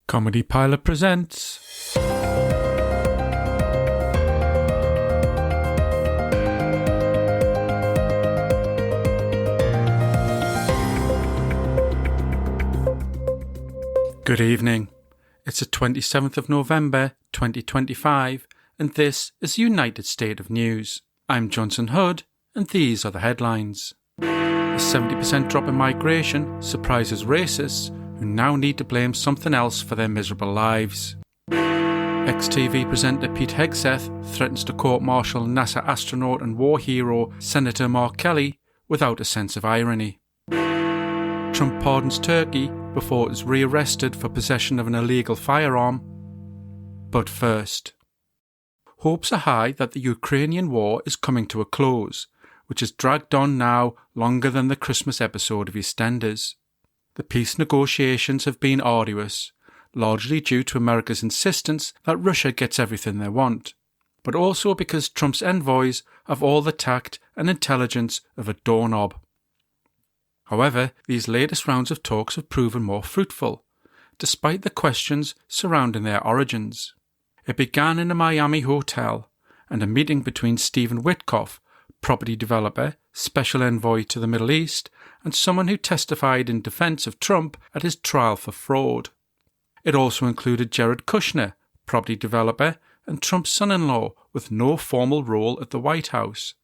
Comedy Pilot presents. Good evening. It's the 27th of November 2025 and this is the United State of News. I'm Johnson Hood and these are the headlines. A 70% drop in migration surprises racists who now need to blame something else for their miserable lives. Ex-TV presenter Pete Hegseth threatens to court-martial NASA astronaut and war hero Senator Mark Kelly without a sense of irony. Trump pardons Turkey before it is rearrested for possession of an illegal firearm. But first, hopes are high that the Ukrainian war is coming to a close, which has dragged on now longer than the Christmas episode of EastEnders. The peace negotiations have been arduous, largely due to America's insistence that Russia gets everything they want, but also because Trump's envoys have all the tact and intelligence of a doorknob. However, these latest rounds of talks have proven more fruitful, despite the questions surrounding their origins. It began in a Miami hotel, and a meeting between Stephen Witkoff, property developer, special envoy to the Middle East, and someone who testified in defence of Trump at his trial for fraud. It also included Jared Kushner, property developer, and Trump's son-in-law with no formal role at the White House,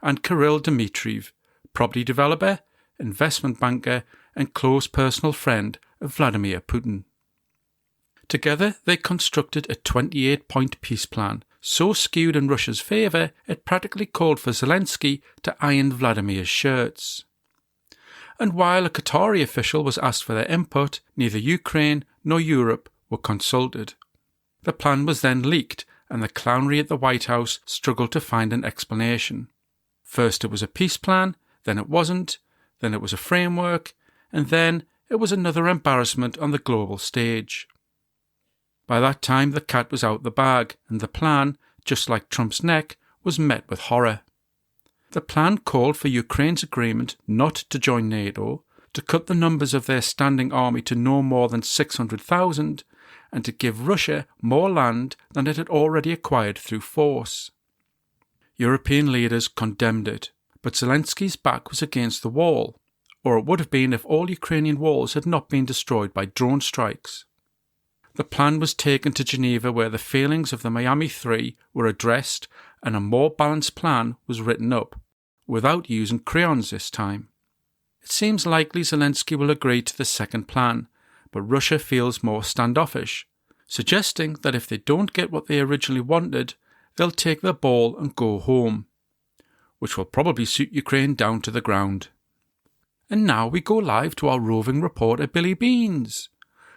and Kirill Dmitriev, property developer, investment banker, and close personal friend of Vladimir Putin. Together they constructed a 28-point peace plan, so skewed in Russia's favour it practically called for Zelensky to iron Vladimir's shirts. And while a Qatari official was asked for their input, neither Ukraine nor Europe were consulted. The plan was then leaked, and the clownry at the White House struggled to find an explanation. First it was a peace plan, then it wasn't, then it was a framework, and then it was another embarrassment on the global stage. By that time the cat was out the bag, and the plan, just like Trump's neck, was met with horror. The plan called for Ukraine's agreement not to join NATO, to cut the numbers of their standing army to no more than 600,000, and to give Russia more land than it had already acquired through force. European leaders condemned it, but Zelensky's back was against the wall, or it would have been if all Ukrainian walls had not been destroyed by drone strikes. The plan was taken to Geneva where the failings of the Miami Three were addressed and a more balanced plan was written up, without using crayons this time. It seems likely Zelensky will agree to the second plan, but Russia feels more standoffish, suggesting that if they don't get what they originally wanted, they'll take the ball and go home, which will probably suit Ukraine down to the ground. And now we go live to our roving reporter Billy Beans,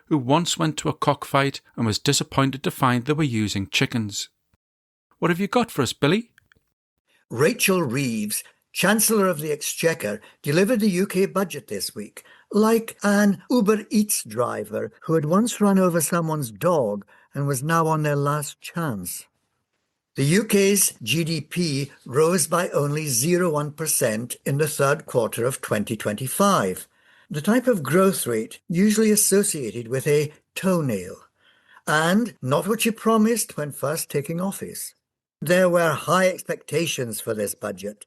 who once went to a cockfight and was disappointed to find they were using chickens. What have you got for us, Billy? Rachel Reeves, Chancellor of the Exchequer, delivered the UK budget this week, like an Uber Eats driver who had once run over someone's dog and was now on their last chance. The UK's GDP rose by only 0.1% in the third quarter of 2025, the type of growth rate usually associated with a toenail, and not what you promised when first taking office. There were high expectations for this budget.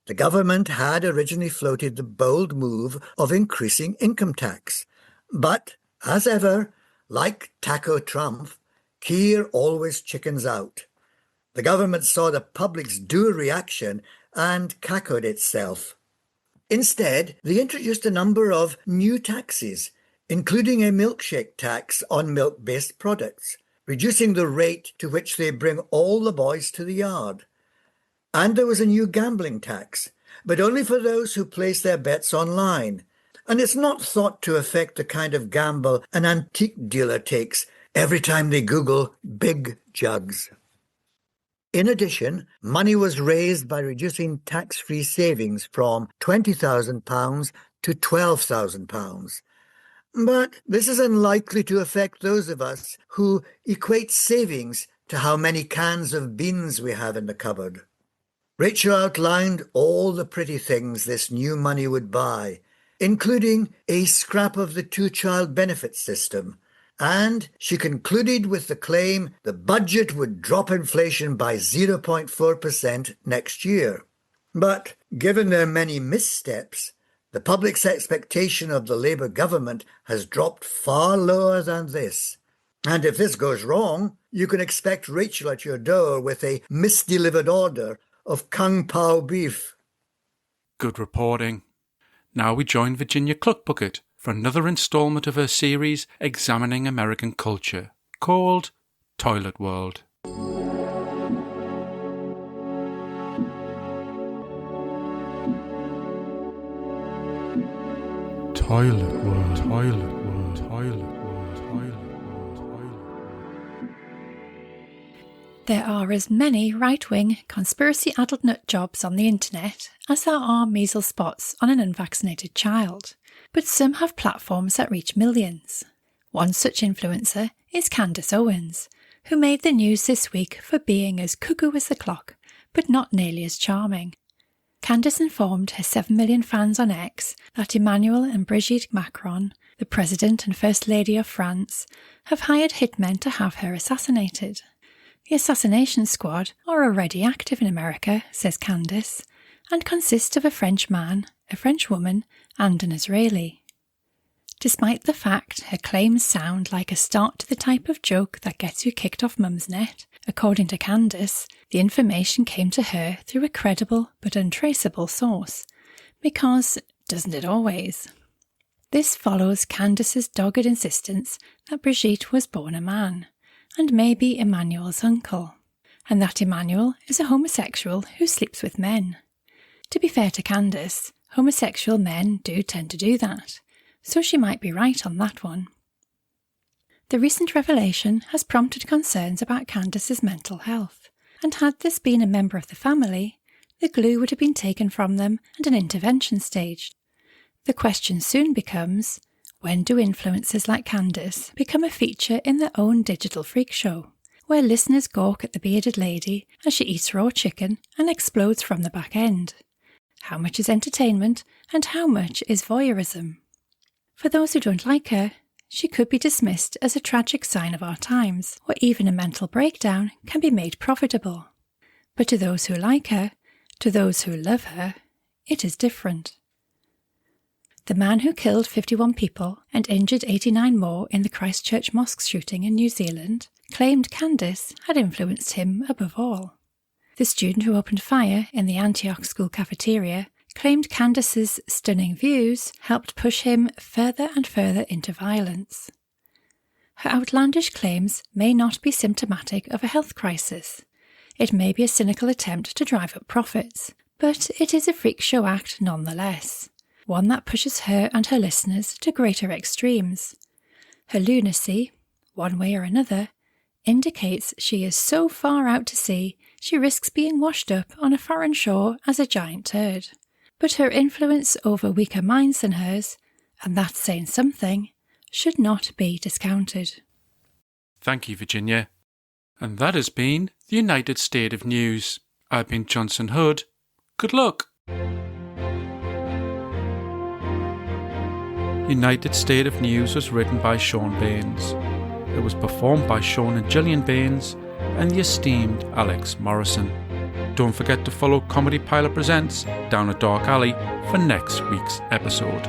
The government had originally floated the bold move of increasing income tax. But, as ever, like Taco Trump, Keir always chickens out. The government saw the public's due reaction and cackled itself. Instead, they introduced a number of new taxes, including a milkshake tax on milk-based products, reducing the rate to which they bring all the boys to the yard. And there was a new gambling tax, but only for those who place their bets online. And it's not thought to affect the kind of gamble an antique dealer takes every time they Google big jugs. In addition, money was raised by reducing tax-free savings from £20,000 to £12,000. But this is unlikely to affect those of us who equate savings to how many cans of beans we have in the cupboard. Rachel outlined all the pretty things this new money would buy, including a scrap of the two-child benefit system And she concluded with the claim the budget would drop inflation by 0.4% next year. But given their many missteps, the public's expectation of the Labour government has dropped far lower than this. And if this goes wrong, you can expect Rachel at your door with a misdelivered order of Kung Pao beef. Good reporting. Now we join Virginia Cluckbucket for another instalment of her series examining American culture, called Toilet World. Toilet World, Toilet World, Toilet World, Toilet World, Toilet World. There are as many right-wing conspiracy addled nut jobs on the internet as there are measles spots on an unvaccinated child, but some have platforms that reach millions. One such influencer is Candace Owens, who made the news this week for being as cuckoo as the clock, but not nearly as charming. Candace informed her 7 million fans on X that Emmanuel and Brigitte Macron, the President and First Lady of France, have hired hitmen to have her assassinated. The assassination squad are already active in America, says Candace, and consist of a French man, a French woman, and an Israeli. Despite the fact her claims sound like a start to the type of joke that gets you kicked off Mum's net, according to Candace, the information came to her through a credible but untraceable source. Because, doesn't it always? This follows Candace's dogged insistence that Brigitte was born a man, and maybe Emmanuel's uncle, and that Emmanuel is a homosexual who sleeps with men. To be fair to Candace, homosexual men do tend to do that, so she might be right on that one. The recent revelation has prompted concerns about Candace's mental health, and had this been a member of the family, the glue would have been taken from them and an intervention staged. The question soon becomes, when do influencers like Candace become a feature in their own digital freak show, where listeners gawk at the bearded lady as she eats raw chicken and explodes from the back end? How much is entertainment and how much is voyeurism? For those who don't like her, she could be dismissed as a tragic sign of our times, where even a mental breakdown can be made profitable. But to those who like her, to those who love her, it is different. The man who killed 51 people and injured 89 more in the Christchurch mosque shooting in New Zealand claimed Candace had influenced him above all. The student who opened fire in the Antioch school cafeteria claimed Candace's stunning views helped push him further and further into violence. Her outlandish claims may not be symptomatic of a health crisis. It may be a cynical attempt to drive up profits, but it is a freak show act nonetheless, one that pushes her and her listeners to greater extremes. Her lunacy, one way or another, indicates she is so far out to sea she risks being washed up on a foreign shore as a giant turd. But her influence over weaker minds than hers, and that's saying something, should not be discounted. Thank you, Virginia. And that has been the United State of News. I've been Johnson Hood. Good luck. United State of News was written by Sean Baines. It was performed by Sean and Gillian Baines and the esteemed Alex Morrison. Don't forget to follow Comedy Pilot Presents Down a Dark Alley for next week's episode.